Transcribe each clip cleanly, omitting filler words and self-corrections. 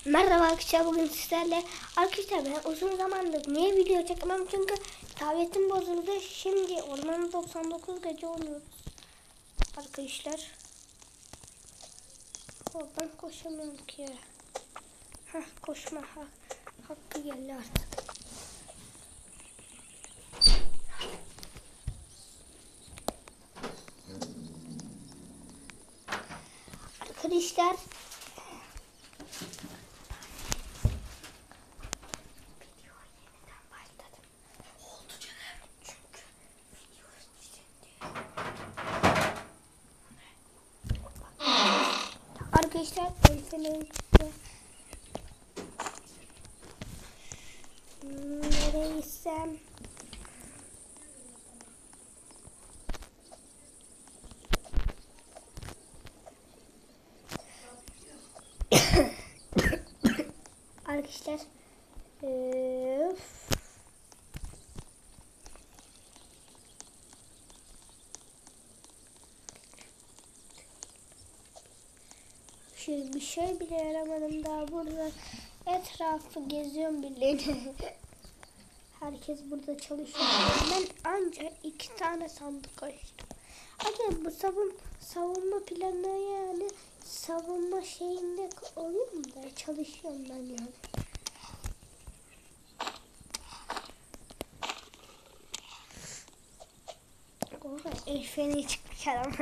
Merhaba arkadaşlar, bugün sizlerle arkadaşlar ben uzun zamandır niye video çekemem çünkü tabletim bozuldu. Şimdi Orman 99 gece oynuyoruz arkadaşlar. Ben koşamıyorum ki. Koşma hakkı geldi artık. Arkadaşlar nereye gitsem arkadaşlar bir şey bile yaramadım daha burada etrafı geziyorum bile. Herkes burada çalışıyor. Ben ancak 2 tane sandık açtım. Hadi bu savunma planı yani savunma şeyinde oluyorum da çalışıyorum ben yani. Oha el çıkmış adam.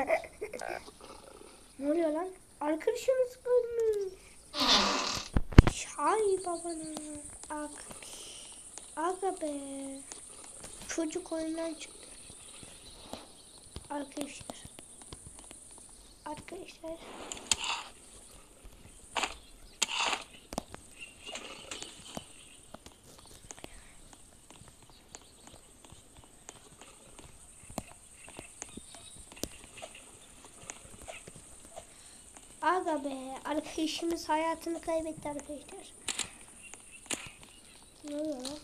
Ne oluyor lan? Arkadaşımız ölmüş. Şay babana. Aga be. Çocuk oyundan çıktı. Arkadaşlar. Aga be. Arkadaşımız hayatını kaybetti arkadaşlar. Ne oluyor lan?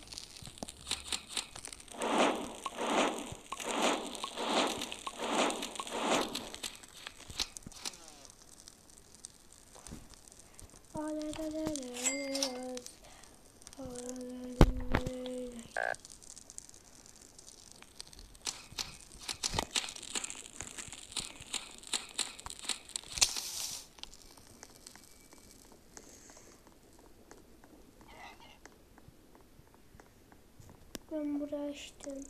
Ben burayı açtım.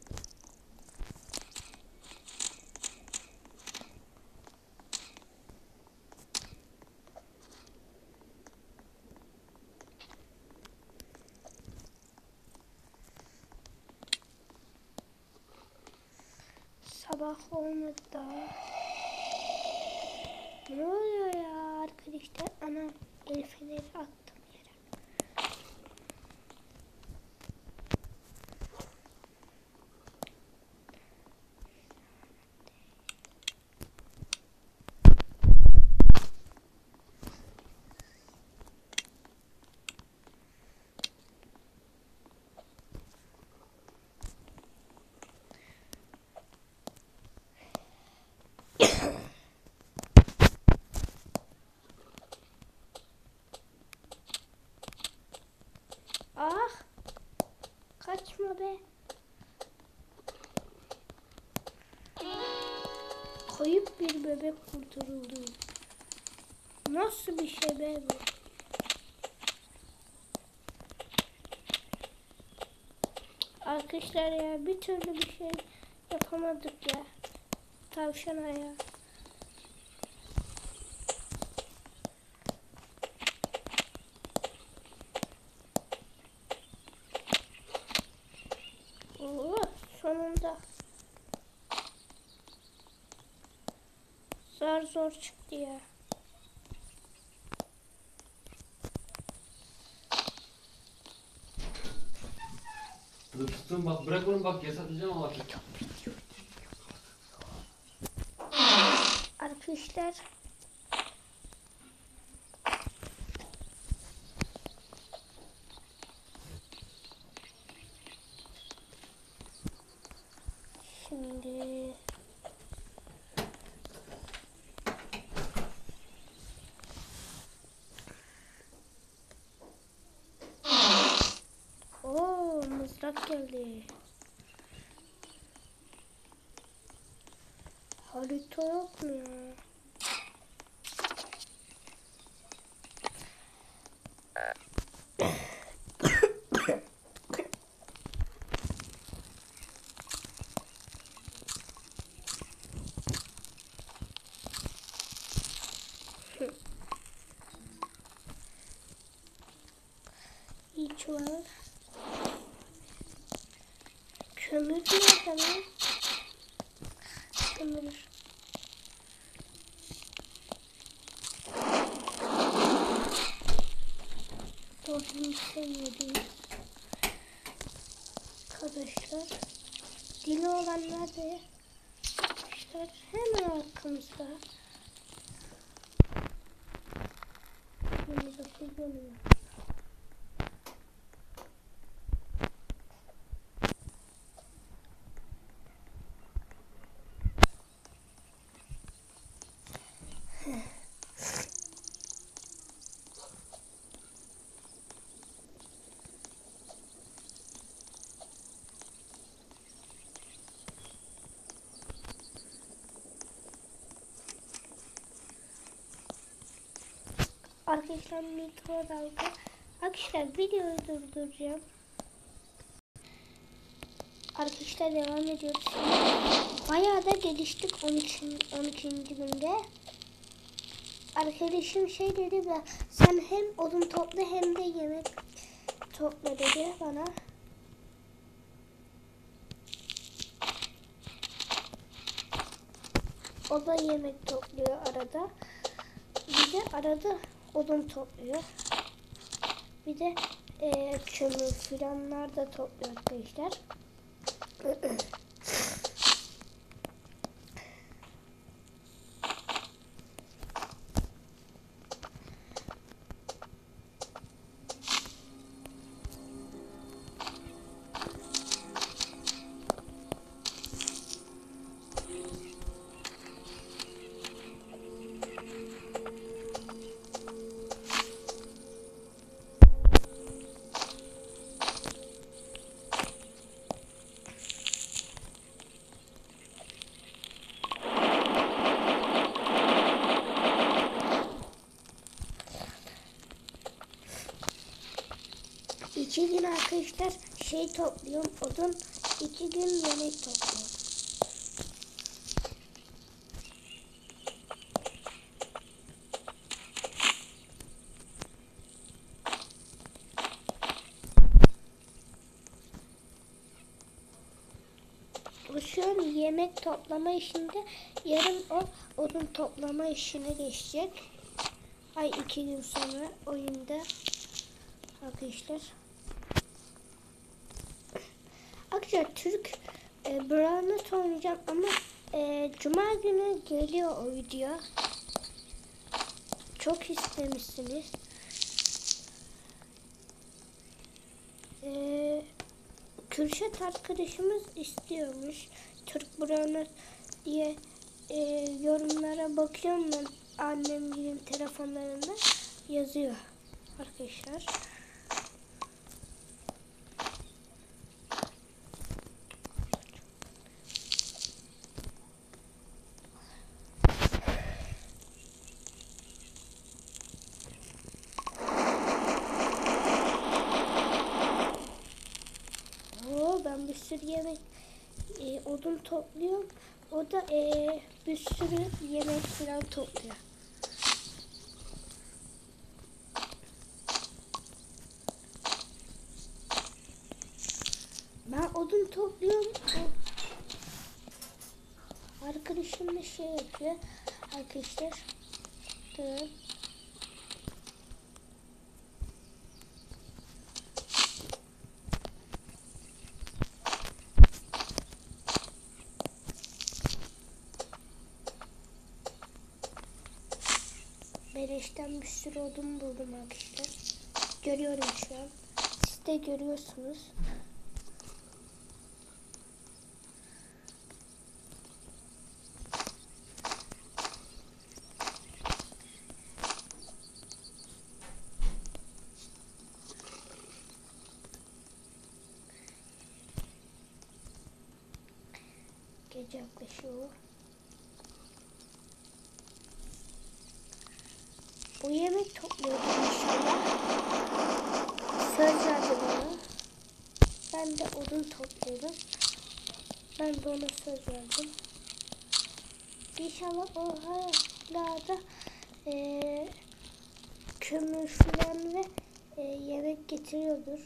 Sabah olmadı daha. Ne oluyor ya arkadaşlar? Ana el feneri attım yere. Kaçma be. Kayıp bir bebek kurtarıldı. Nasıl bir şey be bu? Arkadaşlar ya bir türlü bir şey yapamadık ya. Tavşana ya. Sonunda. Zor çıktı ya. Tuttum bak, bırak onu bak, yasaklayacağım ama. Arkadaşlar şimdi Lag geldi. Harita yok mu ya? Hiç var. Kömür nerede lan? Kömür. Dördüncü seviyedeyiz. Arkadaşlar. Dili olan nerede? Arkadaşlar hemen arkamızda. Yanımıza kullanıyor. Arkadaşlar mikrodalga. Arkadaşlar videoyu durduracağım. Arkadaşlar devam ediyoruz. Bayağı da geliştik 12. günde. Arkadaşım şey dedi ben, sen hem odun topla hem de yemek topla dedi bana. O da yemek topluyor arada. Bir de arada odun topluyor. Bir de kömür filanlar da topluyor arkadaşlar. İki gün arkadaşlar şey topluyorum odun, 2 gün yemek topluyorum. Şu an yemek toplama işinde, yarın o odun toplama işine geçecek. 2 gün sonra oyunda arkadaşlar. Arkadaşlar Türk Brownet oynayacağım ama Cuma günü geliyor o video. Çok istemişsiniz. Kürşat arkadaşımız istiyormuş. Türk Brownet diye yorumlara bakıyorum ben, annemlerin telefonlarında yazıyor arkadaşlar. Ben bir sürü yemek odun topluyorum. O da bir sürü yemek falan topluyor. Ben odun topluyorum. Arkadaşım da şey yapıyor. Arkadaşlar. Tamam. Beleşten bir sürü odun buldum arkadaşlar. Görüyorum şu an. Siz de görüyorsunuz. iyice yaklaşıyor. O yemek topluyordu inşallah. Söz verdi bana. Ben de odun topluyordum. Ben de ona söz verdim. İnşallah o hala kömür filan ve yemek getiriyordur.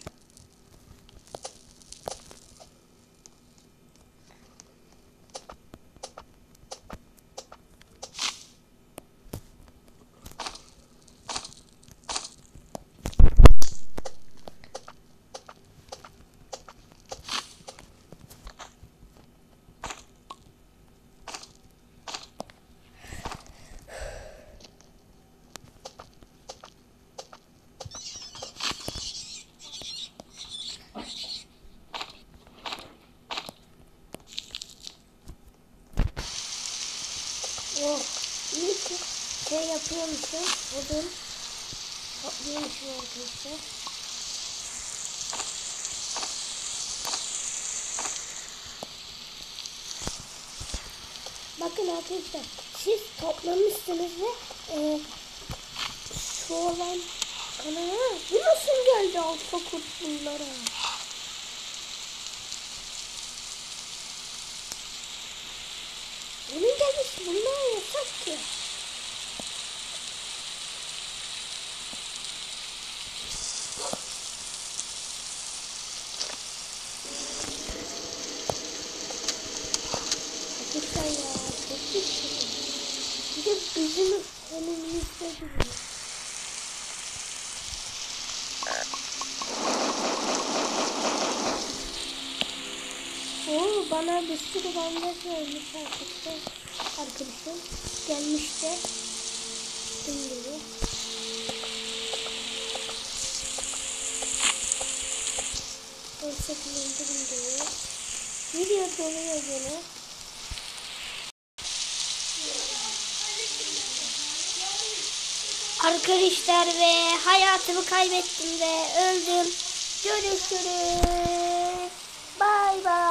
Oh, iyi ki şey yapıyormuşum. Odun topluyormuşum arkadaşlar. Bakın arkadaşlar, siz toplamışsınız ve şu olan kanala bu nasıl geldi alfa kurt bunlara? Onun gelmesi bunlara yasak ki. Arkadaşlar ya, çok güzel. Bir de bizim önümüzde duruyor. Oo, bana bir sürü bandaj vermiş arkadaşım. Gelmiş de şimdi. O şekilde indirim. Video doluyor gene. Arkadaşlar ve hayatımı kaybettim ve öldüm. Görüşürüz. Bay bay.